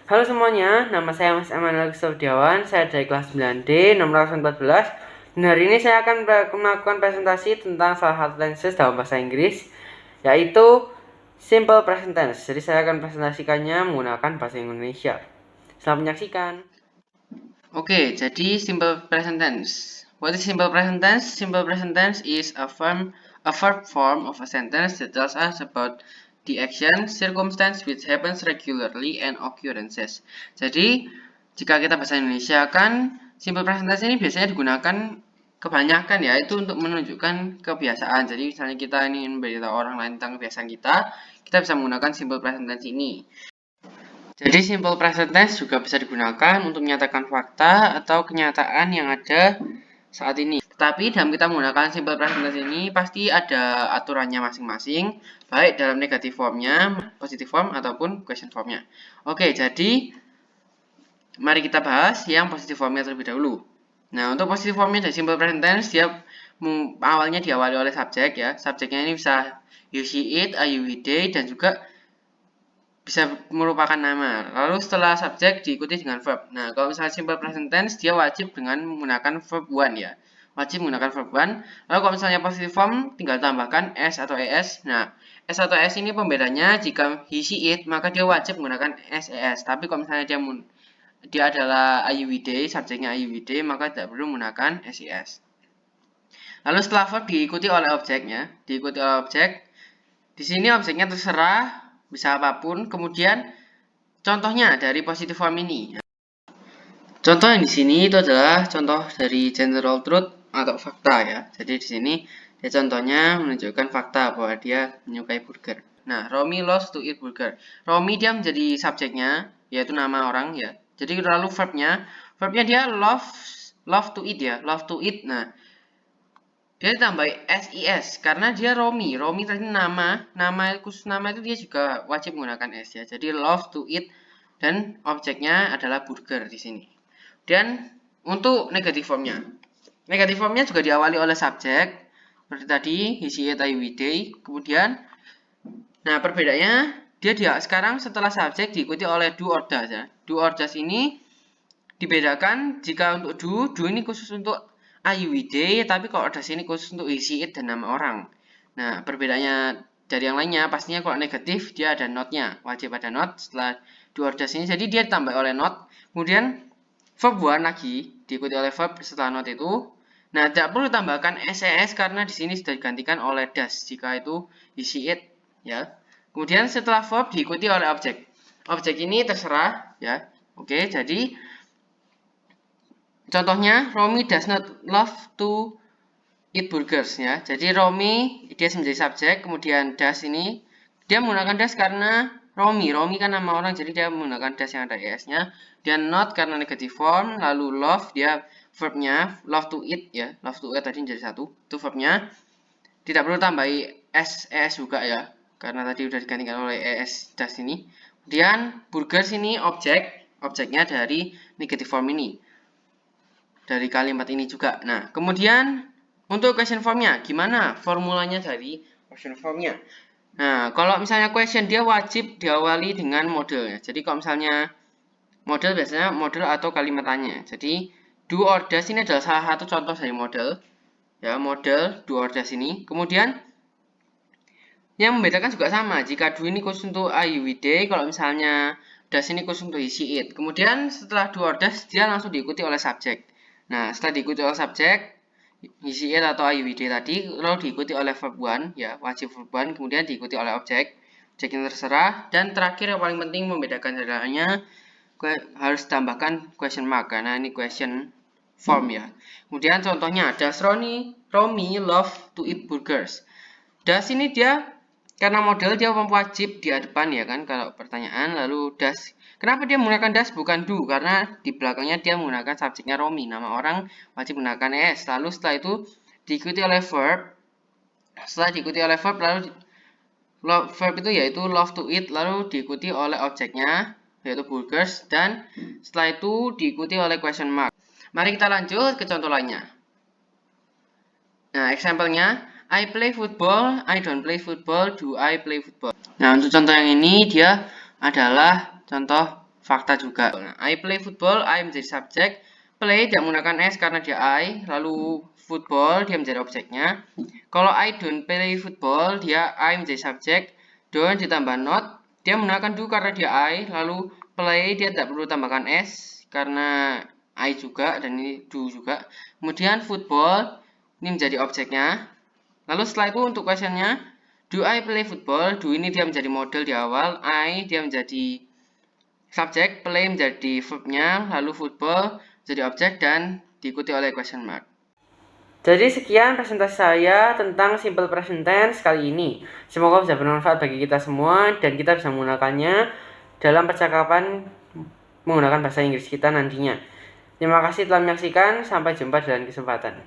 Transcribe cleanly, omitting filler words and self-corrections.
Halo semuanya, nama saya Mas Emanuel Setiawan, saya dari kelas 9D, nomor 14. Dan hari ini saya akan melakukan presentasi tentang salah satu tenses dalam bahasa Inggris, yaitu simple present tense. Jadi saya akan presentasikannya menggunakan bahasa Indonesia. Selamat menyaksikan. Oke, jadi simple present tense. What is simple present tense? Simple present tense is a verb form of a sentence that tells us about the action, circumstance which happens regularly and occurrences. Jadi, jika kita bahasa Indonesia kan simple present tense ini biasanya digunakan kebanyakan ya, itu untuk menunjukkan kebiasaan. Jadi, misalnya kita ingin memberitahu orang lain tentang kebiasaan kita bisa menggunakan simple present tense ini. Jadi simple present tense juga bisa digunakan untuk menyatakan fakta atau kenyataan yang ada saat ini. Tetapi dalam kita menggunakan simple present tense ini pasti ada aturannya masing-masing, baik dalam negatif formnya, positive form ataupun question formnya. Oke, jadi mari kita bahas yang positive formnya terlebih dahulu. Nah, untuk positive formnya dari simple present tense dia awalnya diawali oleh subjek ya. Subjeknya ini bisa you, she, it, I, you, we, they dan juga bisa merupakan nama. Lalu setelah subjek diikuti dengan verb. Nah, kalau misalnya simple present tense dia wajib dengan menggunakan verb one ya. Wajib menggunakan verb one. Lalu kalau misalnya positive form tinggal tambahkan s atau es. Nah, s atau es ini pembedanya jika he, she, it maka dia wajib menggunakan ses. Tapi kalau misalnya dia adalah IUWD, subjeknya IUWD, maka tidak perlu menggunakan ses. Lalu setelah verb diikuti oleh objeknya, di sini objeknya terserah bisa apapun. Kemudian contohnya dari positive form ini. Contoh yang di sini itu adalah contoh dari general truth atau fakta ya. Jadi di sini dia contohnya menunjukkan fakta bahwa dia menyukai burger. Nah, Romy loves to eat burger. Romy dia menjadi subjeknya, yaitu nama orang ya. Jadi lalu verbnya dia love to eat ya, love to eat. Nah, dia ditambah SIS karena dia Romy. Romy tadi khusus nama itu dia juga wajib menggunakan S ya. Jadi love to eat dan objeknya adalah burger di sini. Dan untuk negatif formnya. Negatif formnya juga diawali oleh subjek seperti tadi he, she, it, I, we, they. Kemudian nah perbedaannya dia sekarang setelah subjek diikuti oleh do or does ya. Do or does ini dibedakan jika untuk do ini khusus untuk IUWD, tapi kalau ada sini khusus untuk isi it dan nama orang. Nah, perbedaannya dari yang lainnya, pastinya kalau negatif dia ada not-nya, wajib ada not setelah do or does ini, jadi dia ditambah oleh not. Kemudian verb one lagi diikuti oleh verb setelah not itu. Nah, tidak perlu tambahkan ses karena di sini sudah digantikan oleh does jika itu isi it ya. Kemudian setelah verb diikuti oleh objek. Objek ini terserah ya. Oke, jadi contohnya, Romy does not love to eat burgers ya. Jadi Romy dia menjadi subjek, kemudian does ini dia menggunakan does karena Romy kan nama orang, jadi dia menggunakan does yang ada es-nya. Dan not karena negative form, lalu love dia verbnya love to eat ya, love to eat tadi menjadi satu, itu verbnya. Tidak perlu tambahi es juga ya, karena tadi sudah digantikan oleh es does ini. Kemudian burgers ini objeknya dari negative form ini. Dari kalimat ini juga. Nah, kemudian untuk question formnya, gimana formulanya dari question formnya? Nah, kalau misalnya question dia wajib diawali dengan model ya. Jadi kalau misalnya model biasanya model atau kalimat tanya. Jadi do or does ini adalah salah satu contoh dari model. Ya, model do or does ini. Kemudian yang membedakan juga sama. Jika do ini khusus untuk I, we, they, kalau misalnya does ini khusus untuk isi it. Kemudian setelah do or does dia langsung diikuti oleh subjek. Nah, setelah diikuti oleh subjek, isi it atau IUD tadi, lalu diikuti oleh verb one, ya, wajib verb one, kemudian diikuti oleh objek yang terserah, dan terakhir yang paling penting membedakan jalannya, harus tambahkan question mark, karena ini question form ya. Kemudian contohnya, does Romy love to eat burgers? Does ini dia karena model dia wajib di depan ya kan kalau pertanyaan, lalu does. Kenapa dia menggunakan does bukan do? Karena di belakangnya dia menggunakan subjeknya Romy, nama orang wajib menggunakan es. Lalu setelah itu diikuti oleh verb. Setelah diikuti oleh verb lalu verb itu yaitu love to eat, lalu diikuti oleh objeknya yaitu burgers, dan setelah itu diikuti oleh question mark. Mari kita lanjut ke contoh lainnya. Nah, example-nya, I play football, I don't play football, do I play football? Nah, untuk contoh yang ini dia adalah contoh fakta juga. Nah, I play football, I menjadi subjek. Play dia menggunakan S karena dia I, lalu football dia menjadi objeknya. Kalau I don't play football, dia I menjadi subjek. Don't ditambah not, dia menggunakan do karena dia I, lalu play dia tidak perlu tambahkan S karena I juga dan ini do juga. Kemudian football ini menjadi objeknya. Lalu setelah itu untuk questionnya, do I play football? Do ini dia menjadi model di awal, I dia menjadi subjek, play menjadi verbnya, lalu football jadi objek dan diikuti oleh question mark. Jadi sekian presentasi saya tentang simple present tense kali ini. Semoga bisa bermanfaat bagi kita semua dan kita bisa menggunakannya dalam percakapan menggunakan bahasa Inggris kita nantinya. Terima kasih telah menyaksikan, sampai jumpa dalam kesempatan.